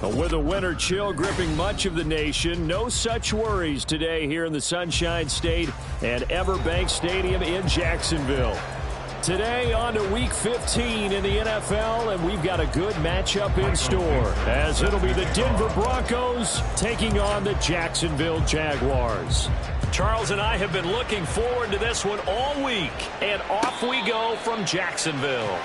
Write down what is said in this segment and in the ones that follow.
With a winter chill gripping much of the nation, no such worries today here in the Sunshine State and Everbank Stadium in Jacksonville. Today on to Week 15 in the NFL, and we've got a good matchup in store, as it'll be the Denver Broncos taking on the Jacksonville Jaguars. Charles and I have been looking forward to this one all week, and off we go from Jacksonville.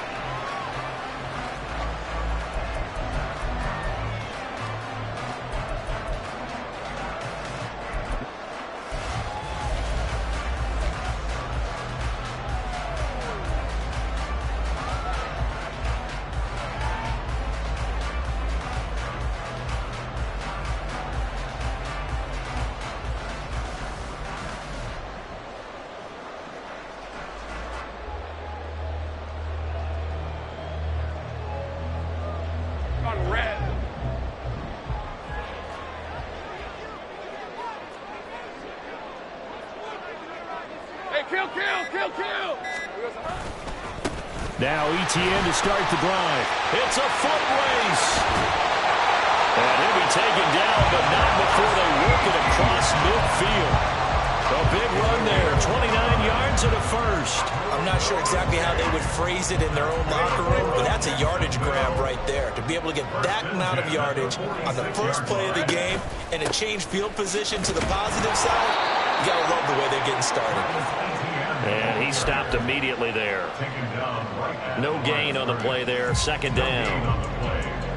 Now ETN to start the drive. It's a foot race. And he'll be taken down, but not before they work it across midfield. A big run there, 29 yards and a first. I'm not sure exactly how they would phrase it in their own locker room, but that's a yardage grab right there. To be able to get that amount of yardage on the first play of the game and a change field position to the positive side, you got to love the way they're getting started. And he stopped immediately there. No gain on the play there, second down.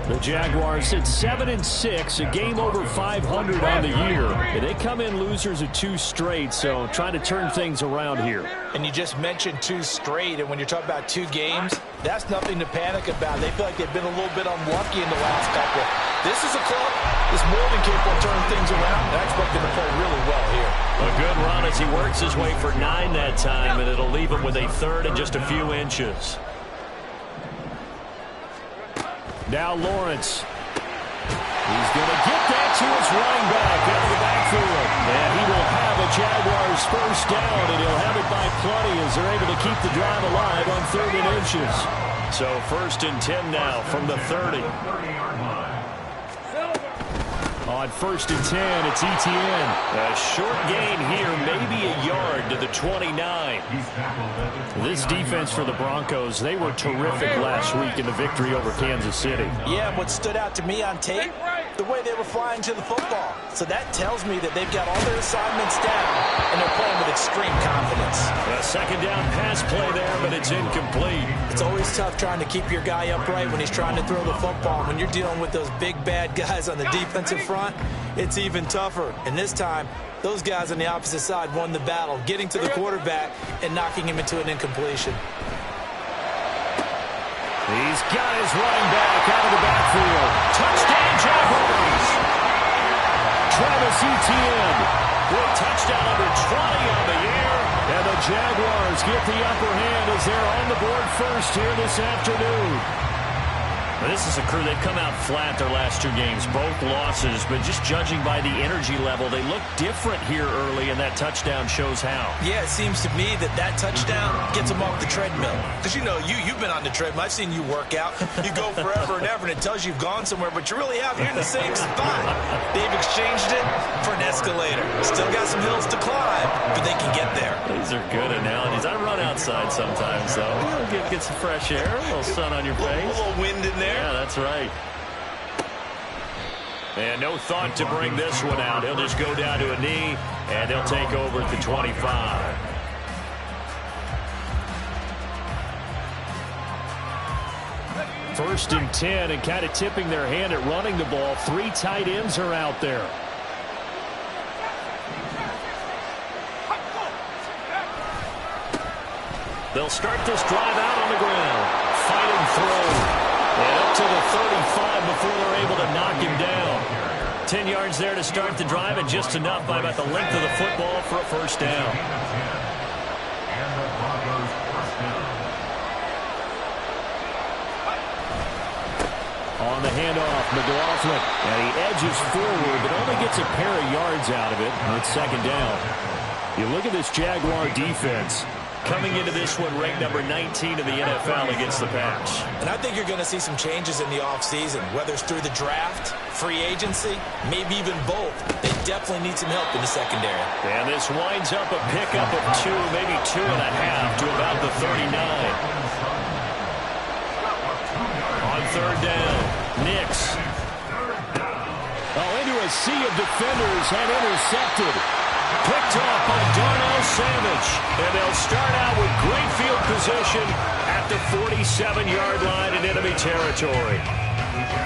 The Jaguars sit 7-6, a game over 500 on the year. And they come in losers of 2 straight, so trying to turn things around here. And you just mentioned 2 straight, and when you're talking about 2 games, that's nothing to panic about. They feel like they've been a little bit unlucky in the last couple. This is a club that's more than capable of turning things around. I expect them to play really well here. A good run as he works his way for 9 that time, and it'll leave him with a third and just a few inches. Now Lawrence. He's going to get that to his running back out of the backfield. And he will have a Jaguars first down, and he'll have it by plenty as they're able to keep the drive alive on 3rd and inches. So 1st and 10 now from the 30. On 1st and 10, it's ETN. A short gain here, maybe a yard to the 29. This defense for the Broncos, they were terrific last week in the victory over Kansas City. Yeah, what stood out to me on tape, the way they were flying to the football. So that tells me that they've got all their assignments down, and they're playing with extreme confidence. A second down pass play there, but it's incomplete. It's always tough trying to keep your guy upright when he's trying to throw the football. When you're dealing with those big, bad guys on the defensive front, it's even tougher. And this time, those guys on the opposite side won the battle, getting to the quarterback and knocking him into an incompletion. He's got his running back out of the backfield. Touchdown, Jaguars! Travis Etienne with touchdown number 20 on the year. And the Jaguars get the upper hand as they're on the board first here this afternoon. This is a crew, they've come out flat their last 2 games, both losses, but just judging by the energy level, they look different here early, and that touchdown shows how. Yeah, it seems to me that touchdown gets them off the treadmill. Because, you know, you've been on the treadmill. I've seen you work out. You go forever and ever, and it tells you you've gone somewhere, but you really have. You're in the same spot. They've exchanged it for an escalator. Still got some hills to climb, but they can get there. These are good analogies. I run outside sometimes, though. Get some fresh air, a little sun on your face. A little wind in there. Yeah, that's right. And no thought to bring this one out. He'll just go down to a knee, and they'll take over at the 25. First and 10, and kind of tipping their hand at running the ball. 3 tight ends are out there. They'll start this drive out on the ground. Fighting through. And up to the 35 before they're able to knock him down. 10 yards there to start the drive, and just enough by about the length of the football for a first down. On the handoff, McLaughlin. And he edges forward, but only gets a pair of yards out of it. And it's second down. You look at this Jaguar defense. Coming into this one, ranked number 19 in the NFL against the Pats. And I think you're going to see some changes in the offseason, whether it's through the draft, free agency, maybe even both. They definitely need some help in the secondary. And this winds up a pickup of 2, maybe 2.5 to about the 39. On third down, Nix. Into a sea of defenders and intercepted. Picked off by Darnell Savage. And they'll start out with great field position at the 47-yard line in enemy territory.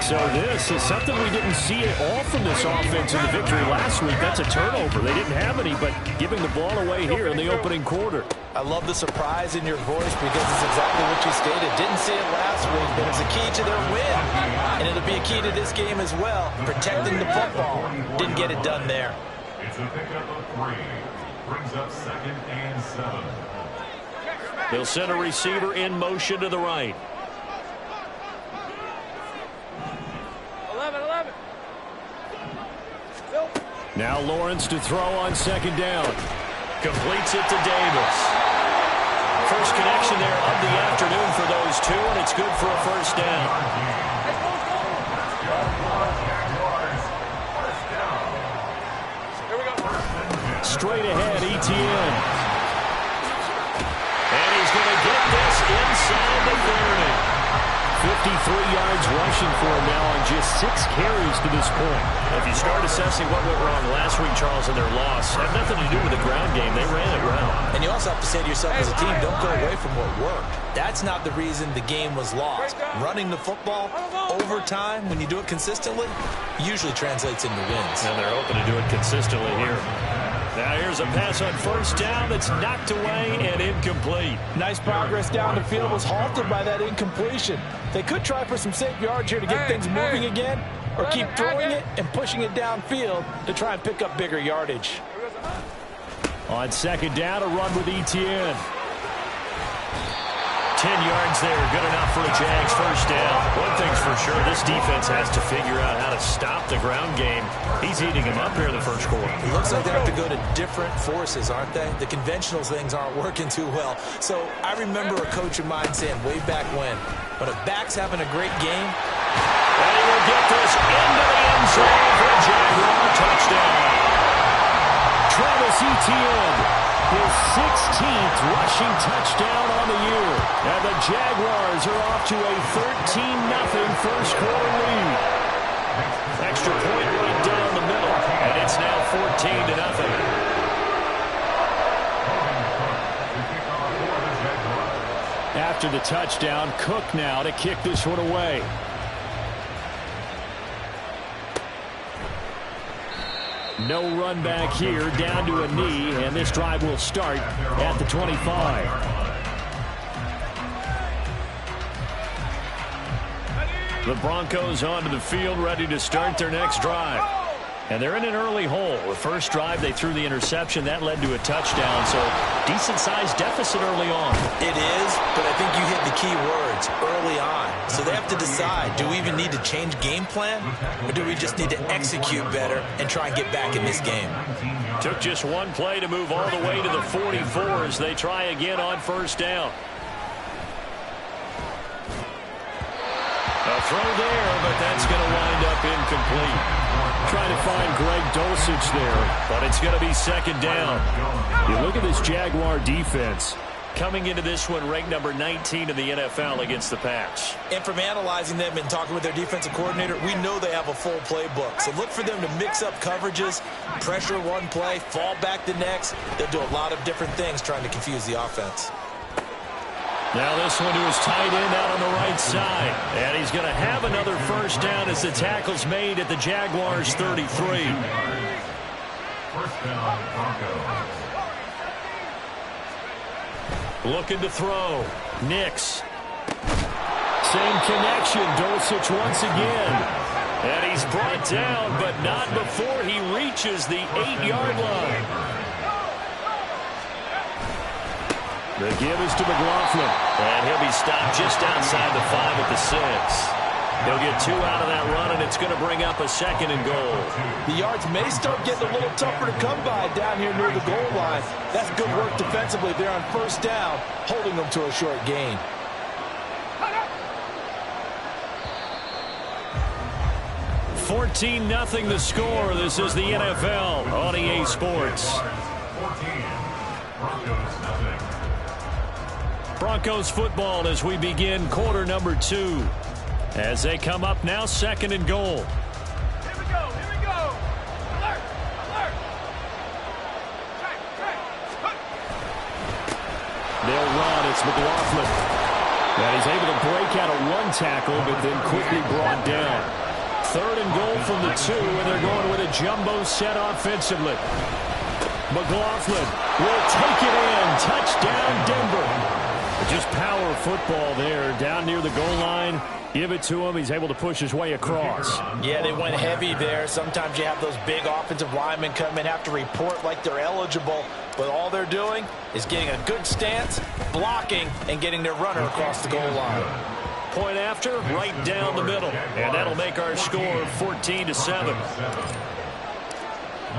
So this is something we didn't see at all from this offense in the victory last week. That's a turnover. They didn't have any, but giving the ball away here in the opening quarter. I love the surprise in your voice because it's exactly what you stated. Didn't see it last week, but it's a key to their win. And it'll be a key to this game as well, protecting the football. Didn't get it done there. It's a pickup of 3. Brings up 2nd and 7. They'll send a receiver in motion to the right. 11. Now Lawrence to throw on 2nd down. Completes it to Davis. First connection there of the afternoon for those two, and it's good for a first down. Straight ahead, Etienne. And he's going to get this inside the 30. 53 yards rushing for him now on just 6 carries to this point. If you start assessing what went wrong last week, Charles, in their loss, had nothing to do with the ground game. They ran it well. And you also have to say to yourself as a team, don't go away from what worked. That's not the reason the game was lost. Running the football over time, when you do it consistently, usually translates into wins. And they're hoping to do it consistently here. Now here's a pass on first down that's knocked away and incomplete. Nice progress down the field, was halted by that incompletion. They could try for some safe yards here to get things moving again, or keep throwing it and pushing it downfield to try and pick up bigger yardage. On 2nd down, a run with Etienne. 10 yards there, good enough for a Jags first down. One thing's for sure, this defense has to figure out how to stop the ground game. He's eating him up here in the first quarter. It looks like they have to go to different forces, aren't they? The conventional things aren't working too well. So I remember a coach of mine saying way back when a back's having a great game, and he will get this into the end zone for a Jaguar touchdown. Travis Etienne, his 16th rushing touchdown on the year. And the Jaguars are off to a 13-0 first quarter lead. Extra point right down the middle, and it's now 14-0. After the touchdown, Cook now to kick this one away. No run back here, down to a knee, and this drive will start at the 25. The Broncos onto the field, ready to start their next drive. And they're in an early hole. The first drive, they threw the interception. That led to a touchdown, so decent-sized deficit early on. It is, but I think you hit the key words, early on. So they have to decide, do we even need to change game plan, or do we just need to execute better and try and get back in this game? Took just one play to move all the way to the 44 as they try again on first down. A throw there, but that's going to wind up incomplete. Trying to find Greg Dulcich there, but it's going to be 2nd down. You look at this Jaguar defense. Coming into this one, ranked number 19 in the NFL against the Pats. And from analyzing them and talking with their defensive coordinator, we know they have a full playbook. So look for them to mix up coverages, pressure one play, fall back the next. They'll do a lot of different things trying to confuse the offense. Now this one to his tight end out on the right side. And he's going to have another first down as the tackle's made at the Jaguars' 33. First down, Broncos. Looking to throw. Nix. Same connection. Dulcich once again. And he's brought down, but not before he reaches the 8-yard line. The give is to McLaughlin. And he'll be stopped just outside the 5 at the 6. He'll get 2 out of that run, and it's going to bring up a 2nd and goal. The yards may start getting a little tougher to come by down here near the goal line. That's good work defensively there on 1st down, holding them to a short gain. $14-0 the score. This is the NFL on EA Sports. Broncos football as we begin quarter number 2. As they come up now, 2nd and goal. Here we go. Alert. They'll run. It's McLaughlin. And he's able to break out of 1 tackle, but then quickly brought down. 3rd and goal from the 2, and they're going with a jumbo set offensively. McLaughlin will take it in. Touchdown, Denver. Just power football there down near the goal line. Give it to him. He's able to push his way across. Yeah, they went heavy there. Sometimes you have those big offensive linemen come in, have to report like they're eligible, but all they're doing is getting a good stance, blocking, and getting their runner across the goal line. Point after, right down the middle. And that'll make our score 14-7.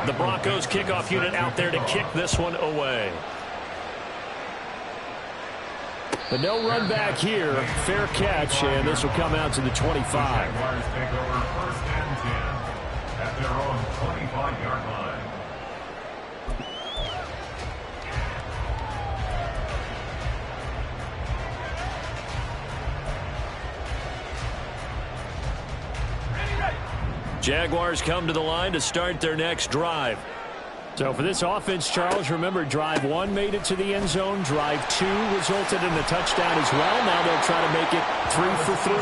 The Broncos kickoff unit out there to kick this one away. But no run back here. Fair catch, and this will come out to the 25. Jaguars take over 1st and 10 at their own 25-yard line. Jaguars come to the line to start their next drive. So for this offense, Charles, remember, drive 1 made it to the end zone. Drive 2 resulted in a touchdown as well. Now they'll try to make it 3 for 3.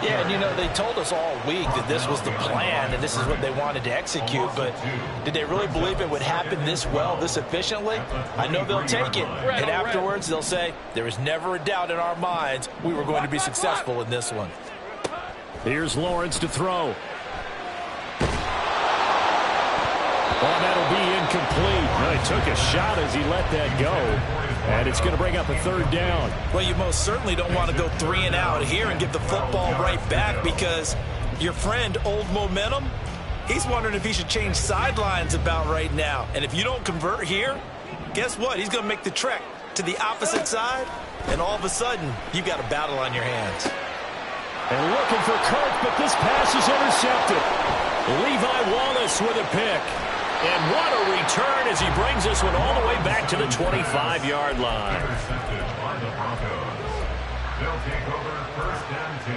Yeah, and you know, they told us all week that this was the plan and this is what they wanted to execute, but did they really believe it would happen this well, this efficiently? I know they'll take it, and afterwards they'll say, there was never a doubt in our minds we were going to be successful in this one. Here's Lawrence to throw. Oh, that'll be incomplete. Well, he took a shot as he let that go. And it's going to bring up a 3rd down. Well, you most certainly don't want to go 3 and out here and give the football right back, because your friend, Old Momentum, he's wondering if he should change sidelines about right now. And if you don't convert here, guess what? He's going to make the trek to the opposite side, and all of a sudden, you've got a battle on your hands. And looking for Kirk, but this pass is intercepted. Levi Wallace with a pick. And what a return as he brings this one all the way back to the 25-yard line. Intercepted by the Broncos. They'll take over 1st and 10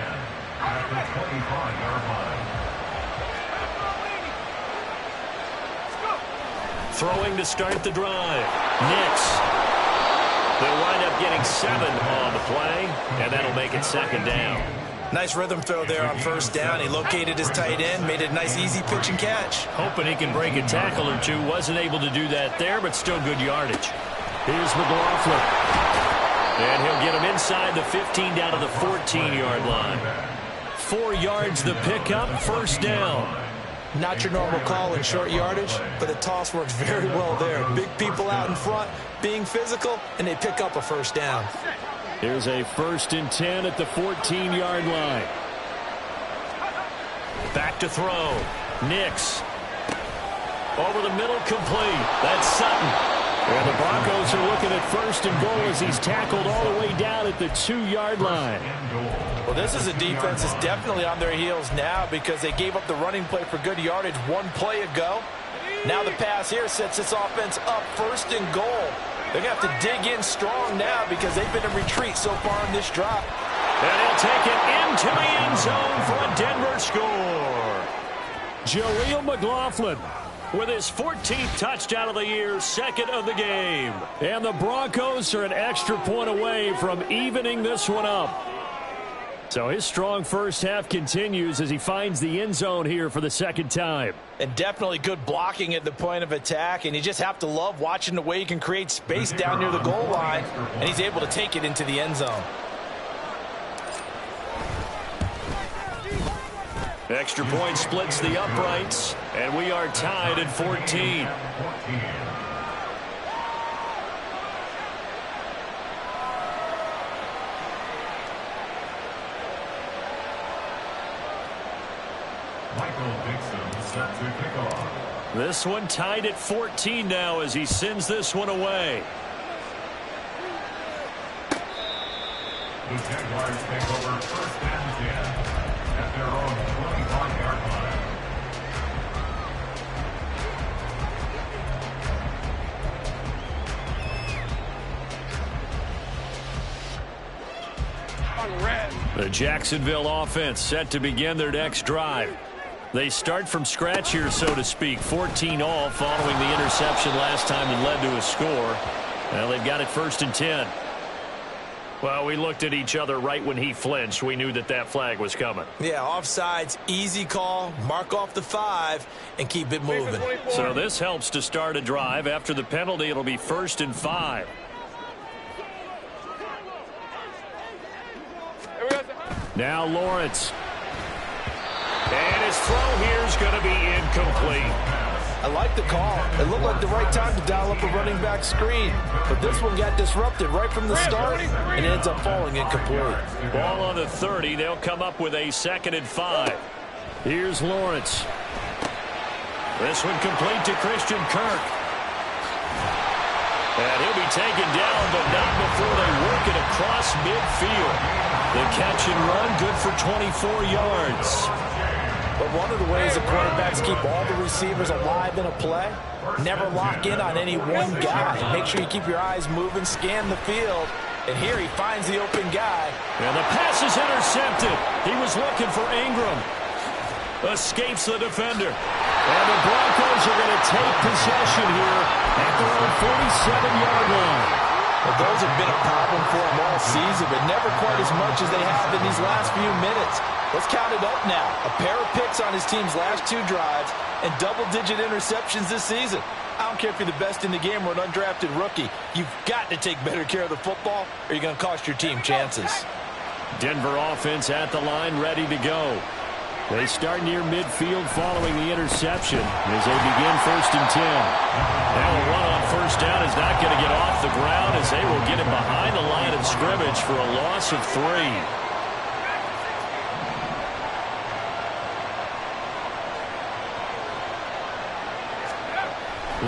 at the 25-yard line. Throwing to start the drive. Nix. They'll wind up getting 7 on the play, and that'll make it 2nd down. Nice rhythm throw there on 1st down. He located his tight end, made it a nice, easy pitch and catch. Hoping he can break a tackle or 2. Wasn't able to do that there, but still good yardage. Here's McLaughlin. And he'll get him inside the 15 down to the 14-yard line. 4 yards the pickup, 1st down. Not your normal call in short yardage, but the toss works very well there. Big people out in front, being physical, and they pick up a 1st down. Here's a 1st and 10 at the 14-yard line. Back to throw. Nix. Over the middle, complete. That's Sutton. And the Broncos are looking at 1st and goal as he's tackled all the way down at the 2-yard line. Well, this is a defense that's definitely on their heels now because they gave up the running play for good yardage 1 play ago. Now the pass here sets this offense up 1st and goal. They're going to have to dig in strong now because they've been in retreat so far in this drive. And he'll take it into the end zone for a Denver score. Jaleel McLaughlin with his 14th touchdown of the year, 2nd of the game. And the Broncos are an extra point away from evening this one up. So his strong first half continues as he finds the end zone here for the 2nd time. And definitely good blocking at the point of attack, and you just have to love watching the way he can create space down near the goal line, and he's able to take it into the end zone. Extra point splits the uprights, and we are tied at 14. Michael Dixon set to kick off. This one tied at 14 now as he sends this one away. The Jaguars take over first and 10 at their own 25-yard line. The Jacksonville offense set to begin their next drive. They start from scratch here, so to speak. 14 all following the interception last time that led to a score. Well, they've got it first and 10. Well, we looked at each other right when he flinched. We knew that flag was coming. Yeah, offsides, easy call. Mark off the 5 and keep it moving. So this helps to start a drive. After the penalty, it'll be first and 5. Now Lawrence. And his throw here is going to be incomplete. I like the call. It looked like the right time to dial up a running back screen. But this one got disrupted right from the start and ends up falling incomplete. Ball on the 30. They'll come up with a second and 5. Here's Lawrence. This one complete to Christian Kirk. And he'll be taken down, but not before they work it across midfield. The catch and run, good for 24 yards. But one of the ways the quarterbacks keep all the receivers alive in a play, never lock in on any one guy. Make sure you keep your eyes moving, scan the field, and here he finds the open guy. And the pass is intercepted. He was looking for Ingram. Escapes the defender. And the Broncos are going to take possession here at their own 47-yard line. Well, those have been a problem for them all season, but never quite as much as they have in these last few minutes. Let's count it up now. A pair of picks on his team's last 2 drives and double-digit interceptions this season. I don't care if you're the best in the game or an undrafted rookie. You've got to take better care of the football or you're going to cost your team chances. Denver offense at the line, ready to go. They start near midfield following the interception as they begin first and 10. Now a run on first down is not going to get off the ground as they will get it behind the line of scrimmage for a loss of 3.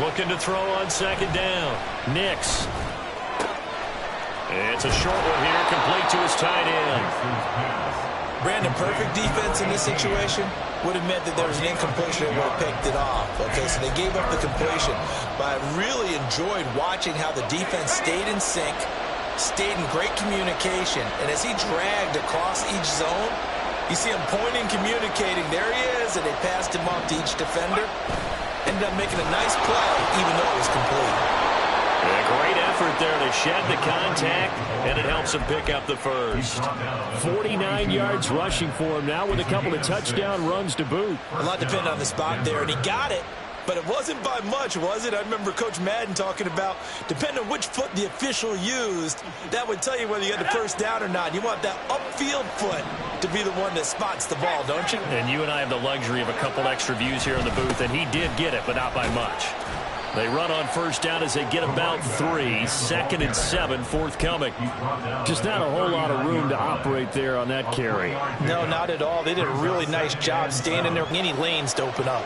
Looking to throw on second down. Nix. It's a short one here, complete to his tight end. Brandon, perfect defense in this situation would have meant that there was an incompletion and would have picked it off. Okay, so they gave up the completion. But I really enjoyed watching how the defense stayed in sync, stayed in great communication. And as he dragged across each zone, you see him pointing, communicating. There he is, and they passed him off to each defender. Ended up making a nice play, even though it was complete. A great effort there to shed the contact, and it helps him pick up the first. 49 yards rushing for him now with a couple of touchdown runs to boot. A lot depended on the spot there, and he got it. But it wasn't by much, was it? I remember Coach Madden talking about, depending on which foot the official used, that would tell you whether you had the first down or not. You want that upfield foot to be the one that spots the ball, don't you? And you and I have the luxury of a couple extra views here in the booth, and he did get it, but not by much. They run on first down as they get about 3. Second and 7 forthcoming. Just not a whole lot of room to operate there on that carry. No, not at all. They did a really nice job staying in there, any lanes to open up.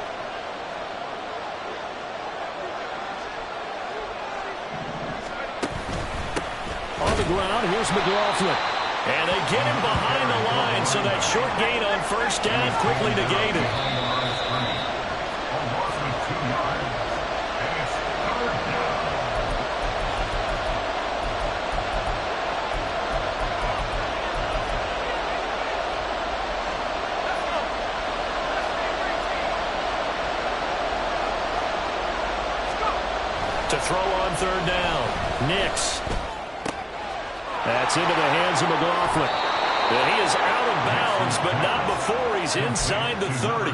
On the ground, here's McLaughlin. And they get him behind the line, so that short gain on first down quickly negated. To throw on third down, Nix. That's into the hands of McLaughlin. And he is out of bounds, but not before he's inside the 30.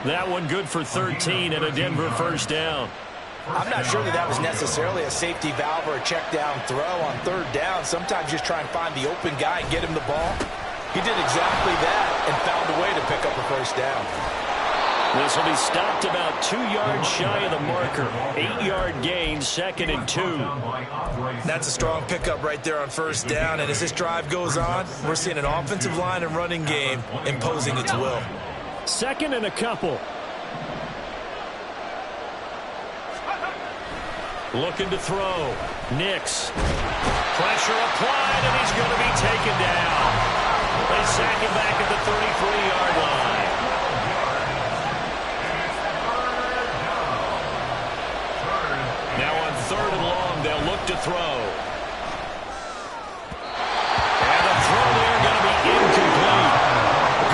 That one good for 13 and a Denver first down. I'm not sure that was necessarily a safety valve or a check down throw on third down. Sometimes just try and find the open guy and get him the ball. He did exactly that and found a way to pick up a first down. This will be stopped about 2 yards shy of the marker. 8-yard gain, second and 2. That's a strong pickup right there on first down. And as this drive goes on, we're seeing an offensive line and running game imposing its will. 2nd and a couple. Looking to throw. Nix. Pressure applied, and he's going to be taken down. They sack him back at the 33-yard line. Now on 3rd and long, they'll look to throw. And the throw there going to be incomplete.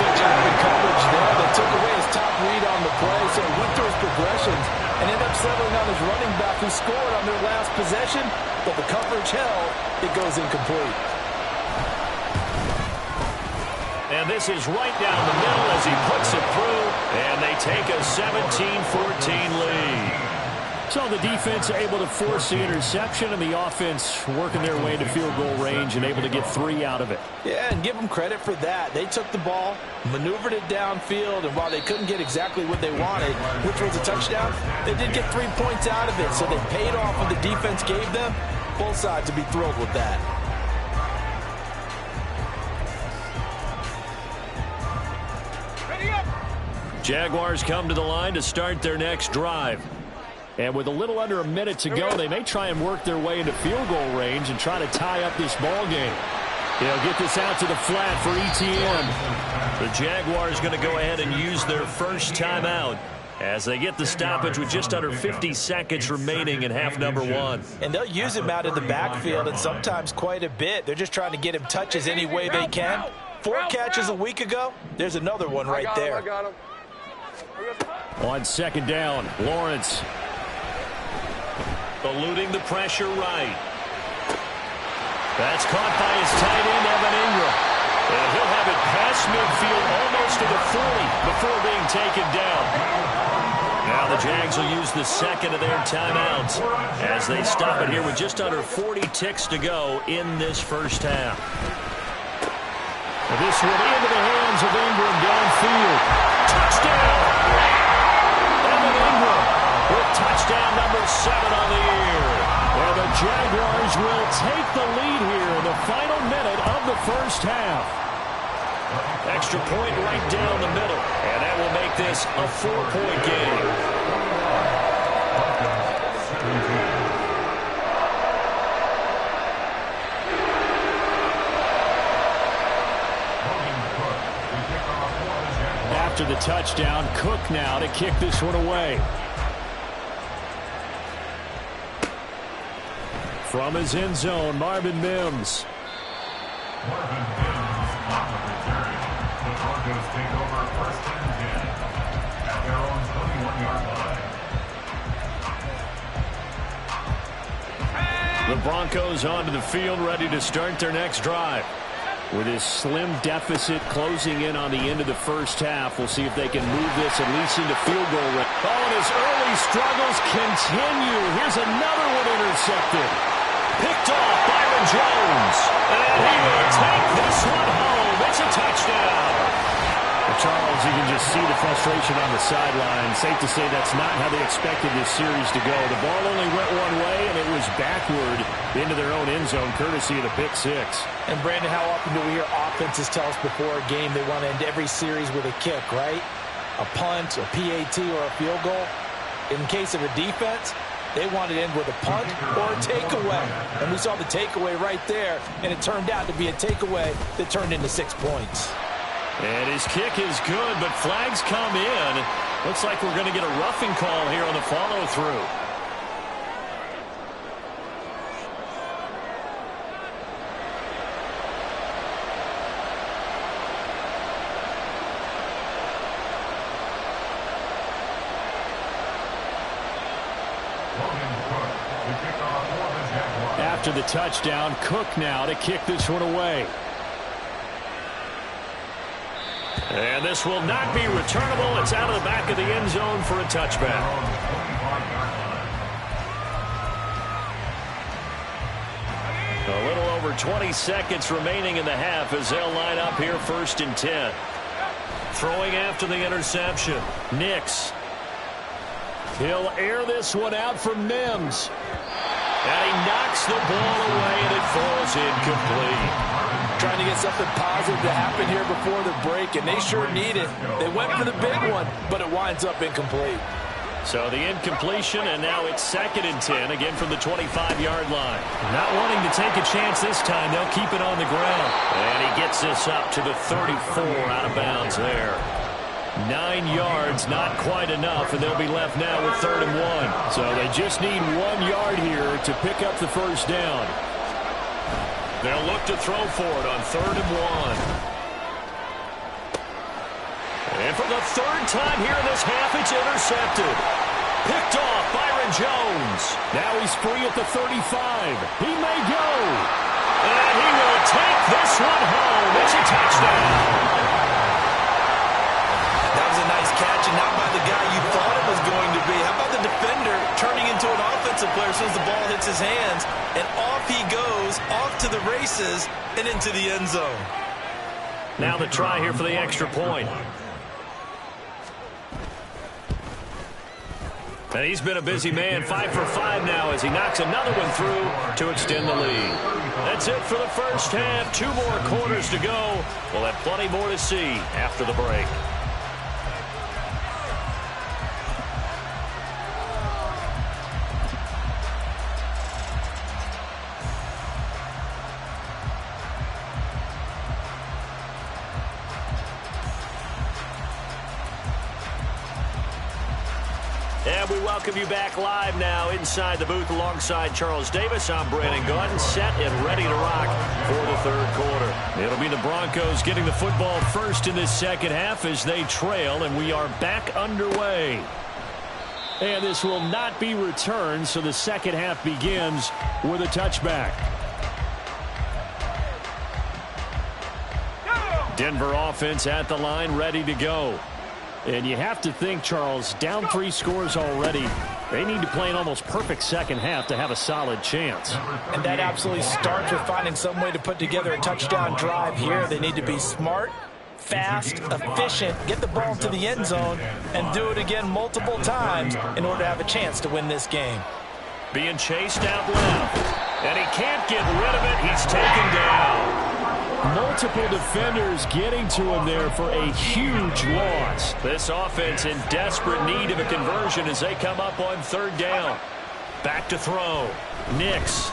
Good job in coverage there. They took away his top read on the play, so he went through his progressions and ended up settling on his running back who scored on their last possession, but the coverage held. It goes incomplete. And this is right down the middle as he puts it through, and they take a 17-14 lead. So the defense able to force the interception, and the offense working their way to field goal range and able to get 3 out of it. Yeah, and give them credit for that. They took the ball, maneuvered it downfield, and while they couldn't get exactly what they wanted, which was a touchdown, they did get 3 points out of it. So they paid off what the defense gave them. Both sides to be thrilled with that. Jaguars come to the line to start their next drive. And with a little under a minute to go, they may try and work their way into field goal range and try to tie up this ball game. They'll get this out to the flat for ETN. The Jaguars going to go ahead and use their first timeout as they get the stoppage with just under 50 seconds remaining in half number 1. And they'll use him out of the backfield, and sometimes quite a bit. They're just trying to get him touches any way they can. 4 catches a week ago. There's another one right there. I got him. On 2nd down, Lawrence eluding the pressure right. That's caught by his tight end, Evan Ingram. And he'll have it past midfield almost to the 40 before being taken down. Now the Jags will use the 2nd of their timeouts as they stop it here with just under 40 ticks to go in this first half. This one into the hands of Ingram downfield. Touchdown! Evan Ingram with touchdown number 7 on the year. And the Jaguars will take the lead here in the final minute of the first half. Extra point right down the middle. And that will make this a 4-point game. After the touchdown, Cook now to kick this one away. From his end zone, Marvin Mims. Marvin Mims on the return. The Broncos take over 1st and 10 at their own 21-yard line. The Broncos onto the field, ready to start their next drive. With his slim deficit closing in on the end of the first half, we'll see if they can move this at least into field goal range. Oh, and his early struggles continue. Here's another one intercepted. Picked off Byron Jones. And he will take this one home. It's a touchdown. Well, Charles, you can just see the frustration on the sideline. Safe to say that's not how they expected this series to go. The ball only went one way, and it was backward into their own end zone, courtesy of the pick 6. And, Brandon, how often do we hear offenses tell us before a game they want to end every series with a kick, right? A punt, a PAT, or a field goal. In case of a defense, they want to end with a punt or a takeaway. And we saw the takeaway right there, and it turned out to be a takeaway that turned into 6 points. And his kick is good, but flags come in. Looks like we're going to get a roughing call here on the follow-through. After the touchdown, Cook now to kick this one away. And this will not be returnable. It's out of the back of the end zone for a touchback. A little over 20 seconds remaining in the half as they'll line up here 1st and 10. Throwing after the interception. Nix. He'll air this one out from Mims. And he knocks the ball away, and it falls incomplete. trying to get something positive to happen here before the break, and they sure need it. They went for the big one, but it winds up incomplete. So the incompletion, and now it's 2nd and 10, again from the 25-yard line. Not wanting to take a chance this time, they'll keep it on the ground. And he gets this up to the 34, out of bounds there. 9 yards, not quite enough, and they'll be left now with 3rd and 1. So they just need 1 yard here to pick up the first down. They'll look to throw for it on 3rd and 1. And for the 3rd time here in this half, it's intercepted. Picked off Byron Jones. Now he's free at the 35. He may go. And he will take this one home. It's a touchdown. That was a nice catch, and not by the guy you thought it was going to be. How about the defender turning into an offensive player as soon as the ball hits his hands, and off he goes, off to the races, and into the end zone. Now the try here for the extra point. And he's been a busy man, 5 for 5 now as he knocks another one through to extend the lead. That's it for the first half. 2 more quarters to go. We'll have plenty more to see after the break. And we welcome you back live now inside the booth alongside Charles Davis. I'm Brandon Gordon, set and ready to rock for the 3rd quarter. It'll be the Broncos getting the football first in this second half as they trail, and we are back underway. And this will not be returned, so the second half begins with a touchback. Denver offense at the line, ready to go. And you have to think, Charles, down 3 scores already. They need to play an almost perfect second half to have a solid chance. And that absolutely starts with finding some way to put together a touchdown drive here. They need to be smart, fast, efficient, get the ball to the end zone, and do it again multiple times in order to have a chance to win this game. Being chased out left. And he can't get rid of it. He's taken down. Multiple defenders getting to him there for a huge loss. This offense in desperate need of a conversion as they come up on 3rd down. Back to throw. Nix.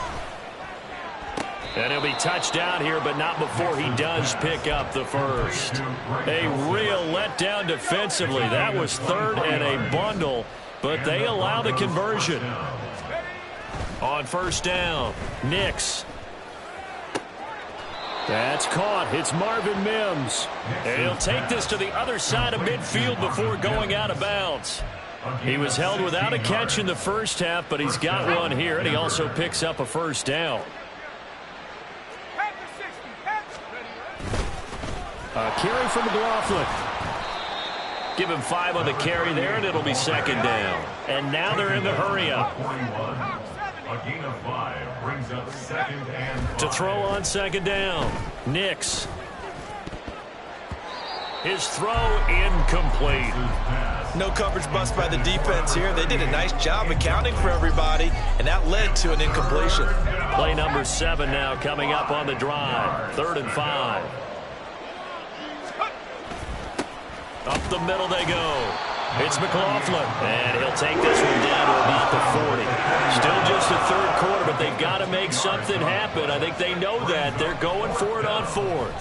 And he'll be touched down here, but not before he does pick up the first. A real letdown defensively. That was 3rd and a bundle, but they allow the conversion. On 1st down, Nix. That's caught. It's Marvin Mims. And he'll take this to the other side of midfield before going out of bounds. He was held without a catch in the first half, but he's got one here, and he also picks up a first down. A carry from McLaughlin. Give him 5 on the carry there, and it'll be 2nd down. And now they're in the hurry-up. A gain of 5 brings up 2nd and 5. To throw on 2nd down. Nix. His throw incomplete. No coverage bust by the defense here. They did a nice job accounting for everybody, and that led to an incompletion. Play number 7 now coming up on the drive. 3rd and 5. Up the middle they go. It's McLaughlin, and he'll take this one down to about the 40. Still just the 3rd quarter, but they've got to make something happen. I think they know that. They're going for it on 4th.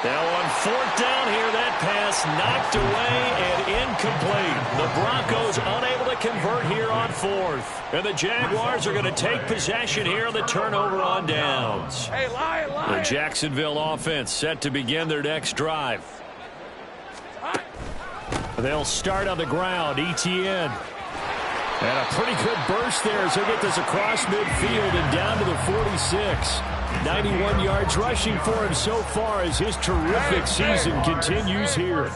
Now on 4th down here, that pass knocked away and incomplete. The Broncos unable to convert here on 4th. And the Jaguars are going to take possession here on the turnover on downs. Hey, Lion, Lion. The Jacksonville offense set to begin their next drive. They'll start on the ground. Etienne. And a pretty good burst there as he'll get this across midfield and down to the 46. 91 yards rushing for him so far as his terrific season continues here.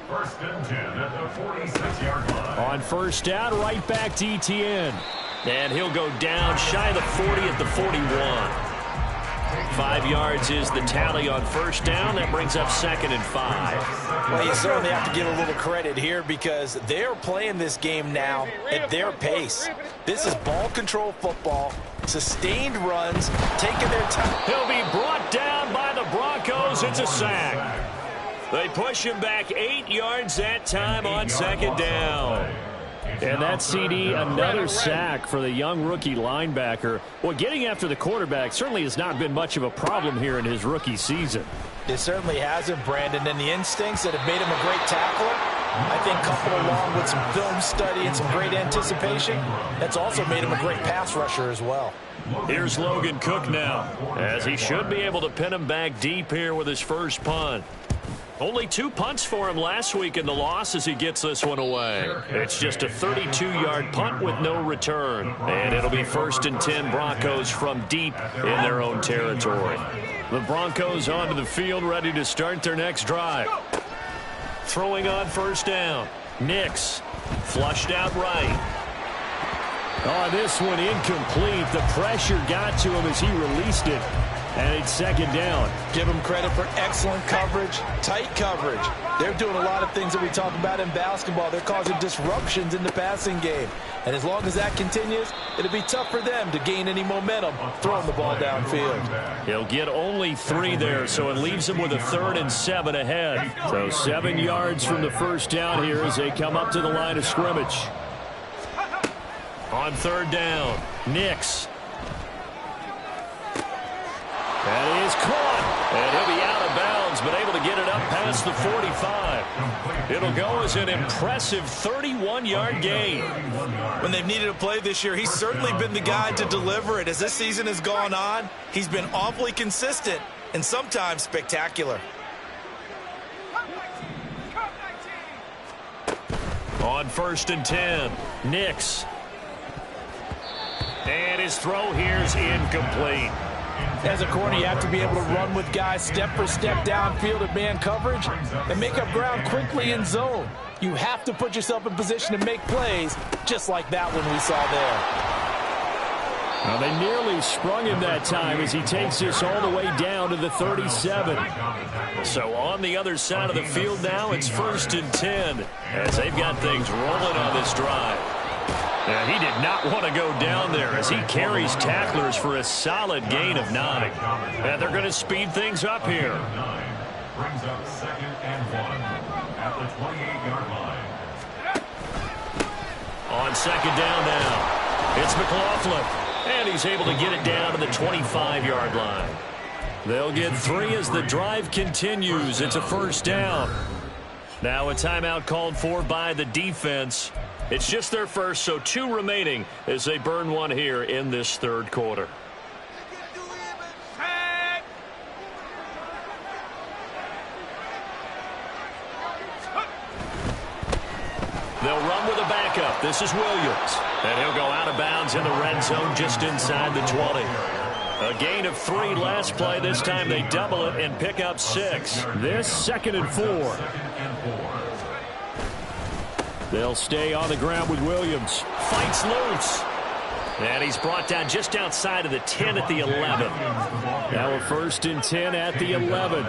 1st and 10 at the 46-yard line. On 1st down, right back to Etienne. And he'll go down shy of the 40 at the 41. 5 yards is the tally on 1st down. That brings up 2nd and 5. Well, you certainly have to give a little credit here because they're playing this game now at their pace. This is ball control football. sustained runs, taking their time. He'll be brought down by the Broncos. It's a sack. They push him back 8 yards that time on second down. And that CD, another sack for the young rookie linebacker. Well, getting after the quarterback certainly has not been much of a problem here in his rookie season. It certainly hasn't, Brandon. And the instincts that have made him a great tackler, I think coupled along with some film study and some great anticipation, that's also made him a great pass rusher as well. Here's Logan Cook now, as he should be able to pin him back deep here with his first punt. Only 2 punts for him last week in the loss as he gets this one away. It's just a 32-yard punt with no return. And it'll be 1st and 10 Broncos from deep in their own territory. The Broncos onto the field ready to start their next drive. Throwing on first down. Nix flushed out right. Oh, this one incomplete. The pressure got to him as he released it. And it's second down. Give them credit for excellent coverage, tight coverage. They're doing a lot of things that we talk about in basketball. They're causing disruptions in the passing game. And as long as that continues, it'll be tough for them to gain any momentum throwing the ball downfield. He'll get only 3 there, so it leaves him with a 3rd and 7 ahead. So 7 yards from the first down here as they come up to the line of scrimmage. On 3rd down, Nix. That is caught, and he'll be out of bounds, but able to get it up past the 45. It'll go as an impressive 31-yard gain. When they've needed a play this year, he's certainly been the guy to deliver it. As this season has gone on, he's been awfully consistent and sometimes spectacular. On 1st and 10, Nix. And his throw here's incomplete. As a corner, you have to be able to run with guys step for step downfield at man coverage and make up ground quickly in zone. You have to put yourself in position to make plays, just like that one we saw there. Well, they nearly sprung him that time as he takes this all the way down to the 37. So on the other side of the field now, it's 1st and 10 as they've got things rolling on this drive. And he did not want to go down there as he carries tacklers for a solid gain of 9. And they're going to speed things up here. Brings up 2nd and 1 at the 28-yard line. On 2nd down now, it's McLaughlin. And he's able to get it down to the 25-yard line. They'll get 3 as the drive continues. It's a 1st down. Now a timeout called for by the defense. It's just their first, so 2 remaining as they burn one here in this 3rd quarter. They'll run with a backup. This is Williams. And he'll go out of bounds in the red zone just inside the 20. A gain of 3 last play. This time they double it and pick up 6. This 2nd and 4. They'll stay on the ground with Williams. Fights loose. And he's brought down just outside of the 10 at the 11. Now a 1st and 10 at the 11.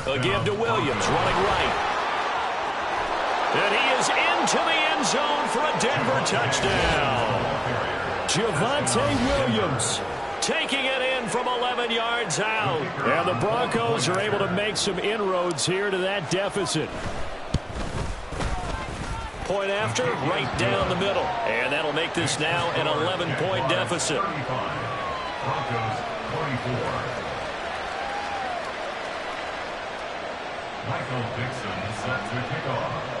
A give to Williams, running right. And he is into the end zone for a Denver touchdown. Javonte Williams taking it in from 11 yards out. And the Broncos are able to make some inroads here to that deficit. Point after, right down the middle. And that'll make this now an 11-point deficit. Broncos 44. Michael Dixon set to kick off.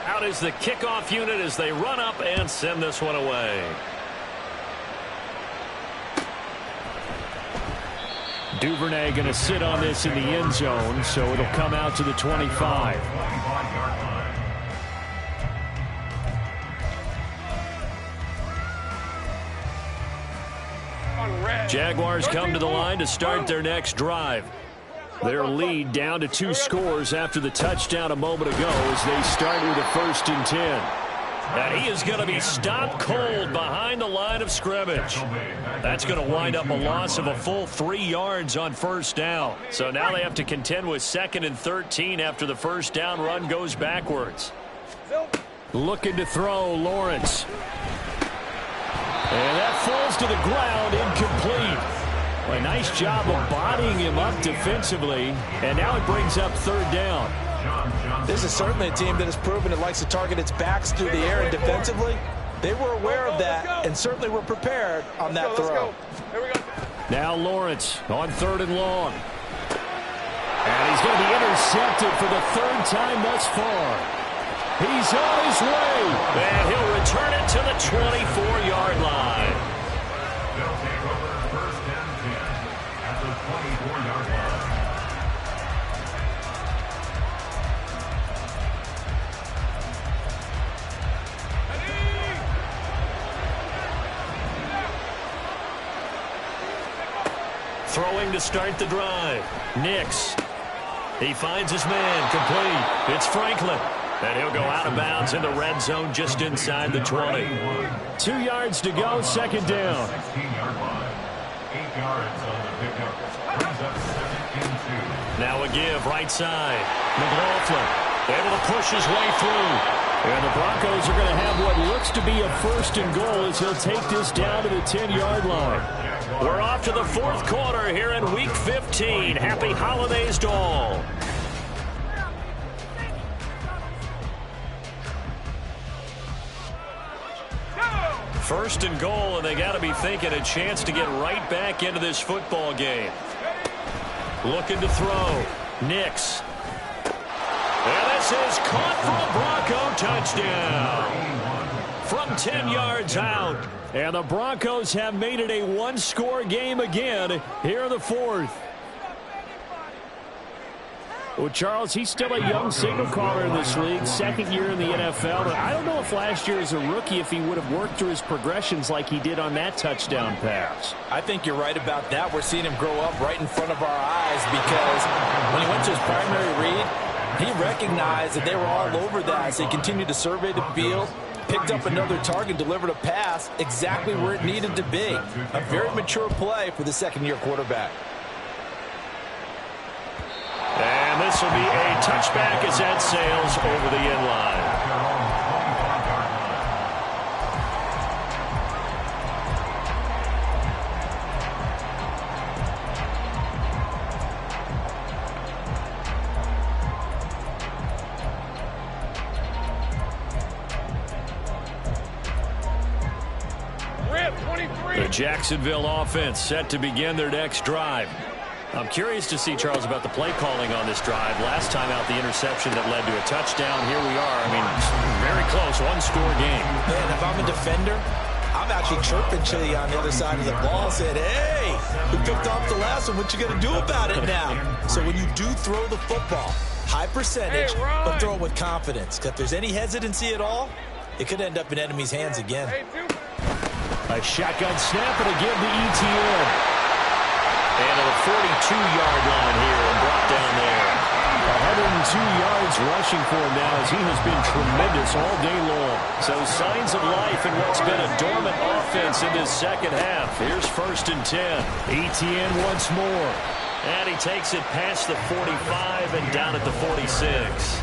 Out is the kickoff unit as they run up and send this one away. Duvernay going to sit on this in the end zone, so it'll come out to the 25. Jaguars come to the line to start their next drive. Their lead down to 2 scores after the touchdown a moment ago as they start with a 1st and 10. And he is going to be stopped cold behind the line of scrimmage. That's going to wind up a loss of a full 3 yards on 1st down. So now they have to contend with 2nd and 13 after the 1st down run goes backwards. Looking to throw, Lawrence. And that falls to the ground, incomplete. A nice job of bodying him up defensively, and now it brings up third down. This is certainly a team that has proven it likes to target its backs through the air and defensively. They were aware of that and certainly were prepared on that throw. Here we go. Now Lawrence on third and long. And he's going to be intercepted for the third time thus far. He's on his way. And he'll return it to the 24-yard line. They'll take over first and 10 at the 24-yard line. Throwing to start the drive. Nix. He finds his man. Complete. It's Franklin. And he'll go out of bounds in the red zone just inside the 20. 2 yards to go, second down. 16-yard line. 8 yards on the pickup. Brings up 2nd and 2. Now a give, right side. McLaughlin able to push his way through. And the Broncos are going to have what looks to be a first and goal as he'll take this down to the 10-yard line. We're off to the fourth quarter here in Week 15. Happy holidays to all. First and goal, and they got to be thinking a chance to get right back into this football game. Looking to throw. Nix. And this is caught for a Bronco touchdown. From 10 yards out. And the Broncos have made it a one-score game again here in the fourth. Well, Charles, he's still a young signal caller in this league, second year in the NFL. But I don't know if last year as a rookie if he would have worked through his progressions like he did on that touchdown pass. I think you're right about that. We're seeing him grow up right in front of our eyes because when he went to his primary read, he recognized that they were all over that. So he continued to survey the field, picked up another target, delivered a pass exactly where it needed to be. A very mature play for the second-year quarterback. And this will be a touchback as that sails over the end line. The Jacksonville offense set to begin their next drive. I'm curious to see, Charles, about the play calling on this drive. Last time out, the interception that led to a touchdown. Here we are. I mean, very close, one-score game. Man, if I'm a defender, I'm actually chirping Chili on the other side of the ball, saying, hey, we picked off the last one. What you going to do about it now? So when you do throw the football, high percentage, but throw it with confidence. If there's any hesitancy at all, it could end up in enemy's hands again. A shotgun snap and a give to ETN. And to the 42-yard line here and brought down there. 102 yards rushing for him now as he has been tremendous all day long. So signs of life in what's been a dormant offense in this second half. Here's first and 10. ETN once more. And he takes it past the 45 and down at the 46.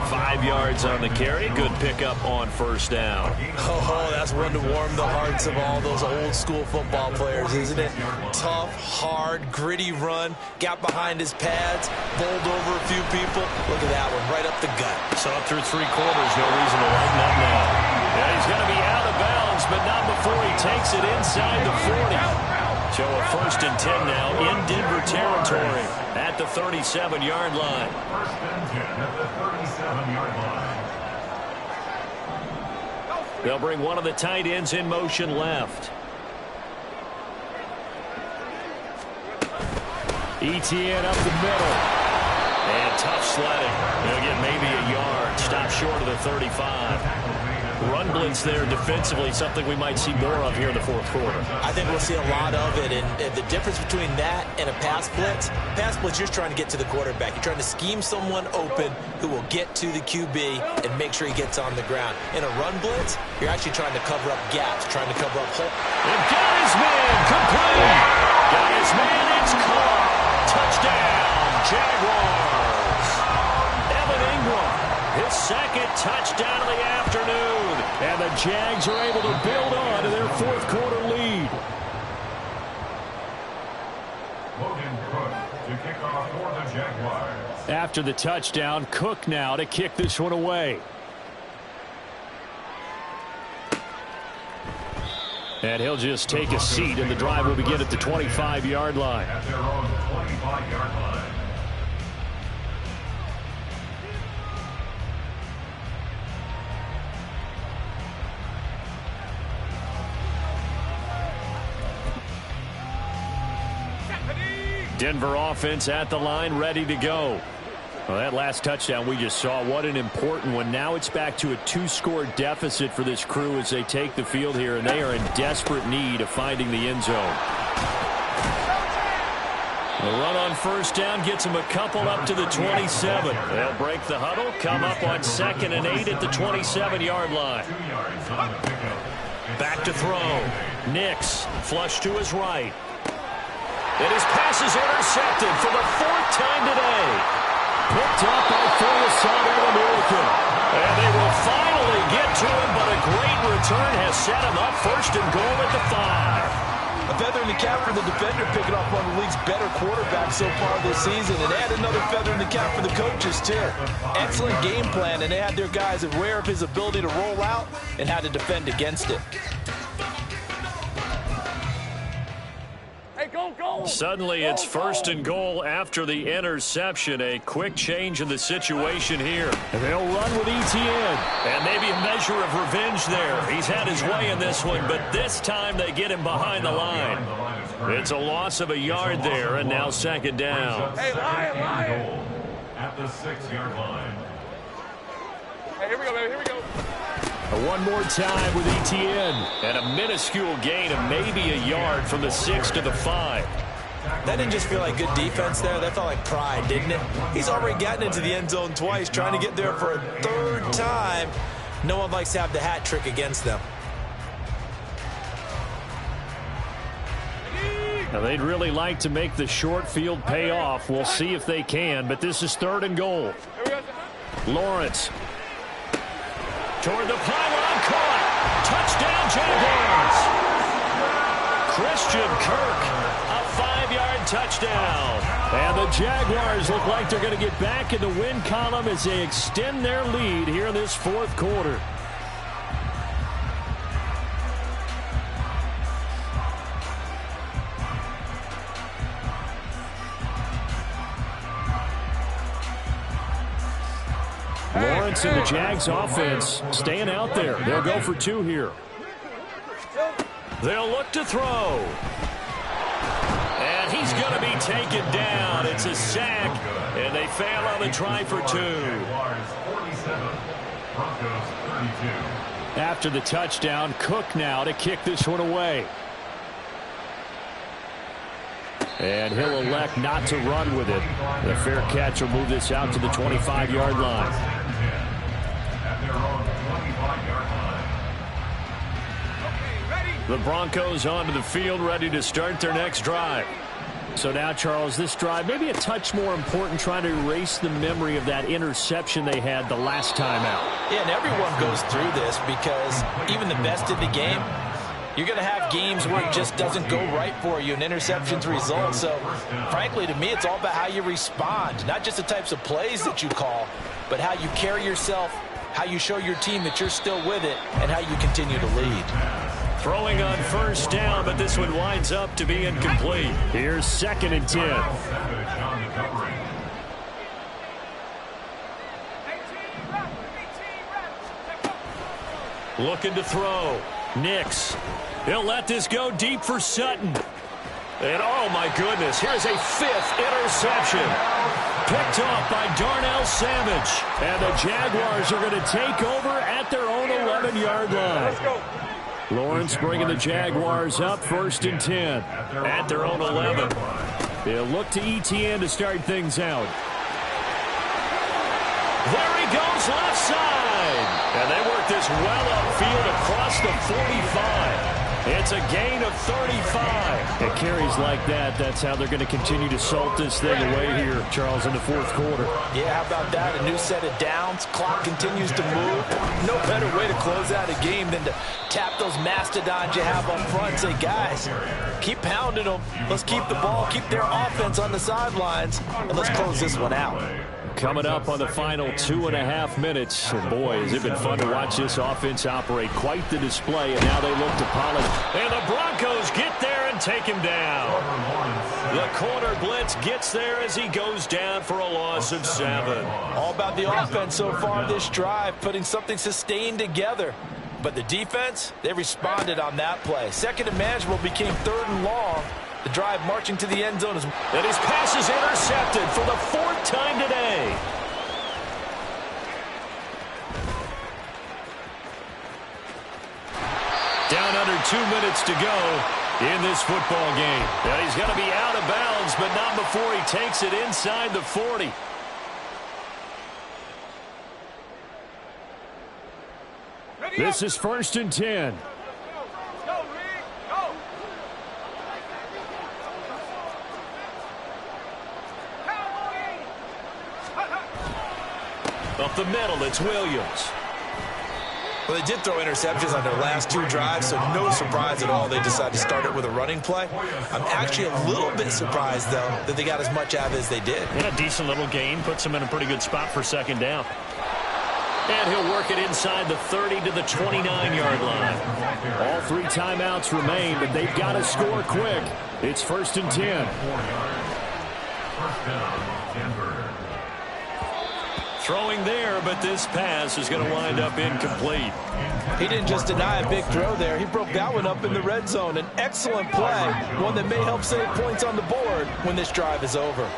5 yards on the carry. Good pickup on first down. Oh, that's one to warm the hearts of all those old school football players, isn't it? Tough, hard, gritty run. Got behind his pads, bowled over a few people. Look at that one, right up the gut. So up through three quarters, no reason to lighten up now. Yeah, he's going to be out of bounds, but not before he takes it inside the 40. So a first and 10 now in Denver territory at the 37-yard line. First and 10 at the 37-yard line. They'll bring one of the tight ends in motion left. ETN up the middle. And tough sledding. He'll get maybe a yard. Stop short of the 35. Run blitz there defensively, something we might see more of here in the fourth quarter. I think we'll see a lot of it, and the difference between that and a pass blitz, you're just trying to get to the quarterback. You're trying to scheme someone open who will get to the QB and make sure he gets on the ground. In a run blitz, you're actually trying to cover up gaps, trying to cover up holes. And got his man, complete. Got his man, it's caught. Touchdown, Jaguars. Evan Ingram, his second touchdown of the afternoon. And the Jags are able to build on to their fourth quarter lead. Logan Cook to kick off for the Jaguars. After the touchdown, Cook now to kick this one away. And he'll just take a seat, and the drive will begin at the 25-yard line. At their own 25-yard line. Denver offense at the line, ready to go. Well, that last touchdown we just saw, what an important one. Now it's back to a 2-score deficit for this crew as they take the field here, and they are in desperate need of finding the end zone. The run on first down gets them a couple up to the 27. They'll break the huddle, come up on 2nd and 8 at the 27-yard line. Back to throw. Nix, flush to his right. And his pass is intercepted for the 4th time today. Picked up by Fuller All-American. And they will finally get to him, but a great return has set him up 1st and goal at the 5. A feather in the cap for the defender, picking off one of the league's better quarterbacks so far this season. And add another feather in the cap for the coaches, too. Excellent game plan, and they had their guys aware of his ability to roll out and how to defend against it. Suddenly it's 1st and goal after the interception. A quick change in the situation here. They'll run with Etienne. And maybe a measure of revenge there. He's had his way in this one, but this time they get him behind the line. It's a loss of a yard there, and now 2nd down. Hey, Lion! At the 6-yard line. Hey, here we go, baby. Here we go. One more time with Etienne. And a minuscule gain of maybe a yard from the 6 to the 5. That didn't just feel like good defense there. That felt like pride, didn't it? He's already gotten into the end zone twice, trying to get there for a 3rd time. No one likes to have the hat trick against them. Now, they'd really like to make the short field pay off. We'll see if they can, but this is 3rd and goal. Lawrence. Toward the pylon, caught. Touchdown, Jaguars. Christian Kirk, a 5-yard touchdown. And the Jaguars look like they're going to get back in the win column as they extend their lead here in this 4th quarter. Lawrence and the Jags offense staying out there. They'll go for 2 here. They'll look to throw. And he's going to be taken down. It's a sack, and they fail on the try for 2. After the touchdown, Cook now to kick this one away. And he'll elect not to run with it. The fair catch will move this out to the 25-yard line. The Broncos onto the field, ready to start their next drive. So now, Charles, this drive maybe a touch more important, trying to erase the memory of that interception they had the last time out. Yeah, and everyone goes through this because even the best in the game, you're going to have games where it just doesn't go right for you, and interceptions result. So, frankly, to me, it's all about how you respond, not just the types of plays that you call, but how you carry yourself, how you show your team that you're still with it, and how you continue to lead. Throwing on first down, but this one winds up to be incomplete. Here's 2nd and 10. Looking to throw. Nix. He'll let this go deep for Sutton. And, oh, my goodness, here's a 5th interception. Picked off by Darnell Savage. And the Jaguars are going to take over at their own 11-yard line. Let's go. Lawrence bringing the Jaguars up 1st and 10 at their own 11. They'll look to Etienne to start things out. There he goes left side. And they work this well upfield across the 45. It's a gain of 35. It carries like that. That's how they're going to continue to salt this thing away here, Charles, in the fourth quarter. Yeah, how about that? A new set of downs. Clock continues to move. No better way to close out a game than to tap those mastodons you have up front and say, guys, keep pounding them. Let's keep the ball, keep their offense on the sidelines, and let's close this one out. Coming up on the final 2.5 minutes. And boy, has it been fun to watch this offense operate. Quite the display, and now they look to polish. And the Broncos get there and take him down. The corner blitz gets there as he goes down for a loss of 7. All about the offense so far this drive, putting something sustained together. But the defense, they responded on that play. Second and manageable became 3rd and long. The drive marching to the end zone. And his pass is intercepted for the 4th time today. Down under 2 minutes to go in this football game. And he's going to be out of bounds, but not before he takes it inside the 40. This is 1st and 10. Up the middle, it's Williams. Well, they did throw interceptions on their last 2 drives, so no surprise at all they decided to start it with a running play. I'm actually a little bit surprised, though, that they got as much out of it as they did. And a decent little gain puts them in a pretty good spot for 2nd down. And he'll work it inside the 30 to the 29-yard line. All 3 timeouts remain, but they've got to score quick. It's 1st and 10. Throwing there, but this pass is going to wind up incomplete. He didn't just deny a big throw there. He broke that one up in the red zone. An excellent play, one that may help save points on the board when this drive is over.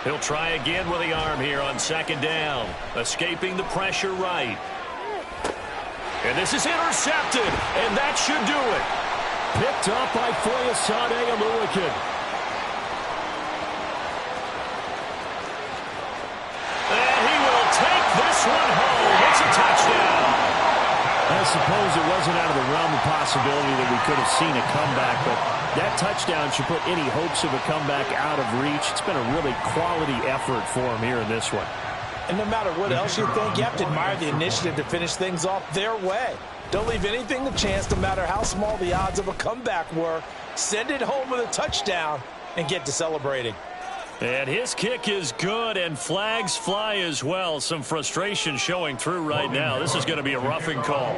He'll try again with the arm here on 2nd down. Escaping the pressure right. And this is intercepted, and that should do it. Picked up by Foyesade Aluakin. This one home. It's a touchdown. I suppose it wasn't out of the realm of possibility that we could have seen a comeback, but that touchdown should put any hopes of a comeback out of reach. It's been a really quality effort for him here in this one. And no matter what else you think, you have to admire the initiative to finish things off their way. Don't leave anything to chance, no matter how small the odds of a comeback were. Send it home with a touchdown and get to celebrating. And his kick is good, and flags fly as well. Some frustration showing through right now. This is going to be a roughing call.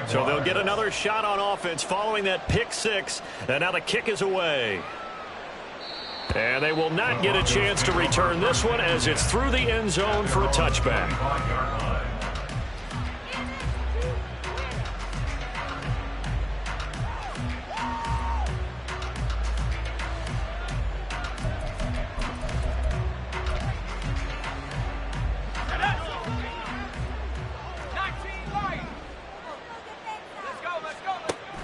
So they'll get another shot on offense following that pick 6, and now the kick is away. And they will not get a chance to return this one as it's through the end zone for a touchback.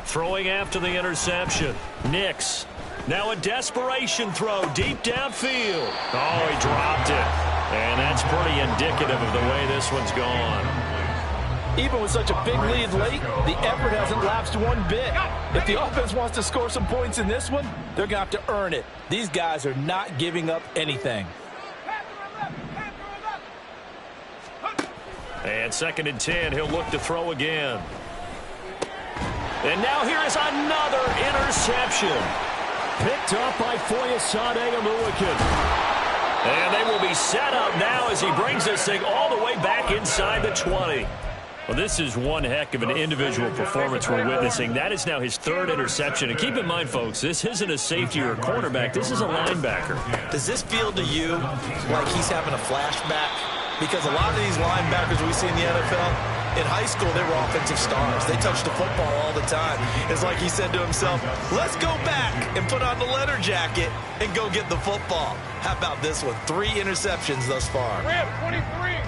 Throwing after the interception. Nix. Now a desperation throw deep downfield. Oh, he dropped it. And that's pretty indicative of the way this one's gone. Even with such a big lead late, the effort hasn't lapsed one bit. If the offense wants to score some points in this one, they're going to have to earn it. These guys are not giving up anything. And 2nd and 10, he'll look to throw again. And now here is another interception. Picked up by Foyesade Aluakin. And they will be set up now as he brings this thing all the way back inside the 20. Well, this is one heck of an individual performance we're witnessing. That is now his 3rd interception. And keep in mind, folks, this isn't a safety or a cornerback. This is a linebacker. Does this feel to you like he's having a flashback? Because a lot of these linebackers we see in the NFL, in high school, they were offensive stars. They touched the football all the time. It's like he said to himself, let's go back and put on the leather jacket and go get the football. How about this one? 3 interceptions thus far. 23.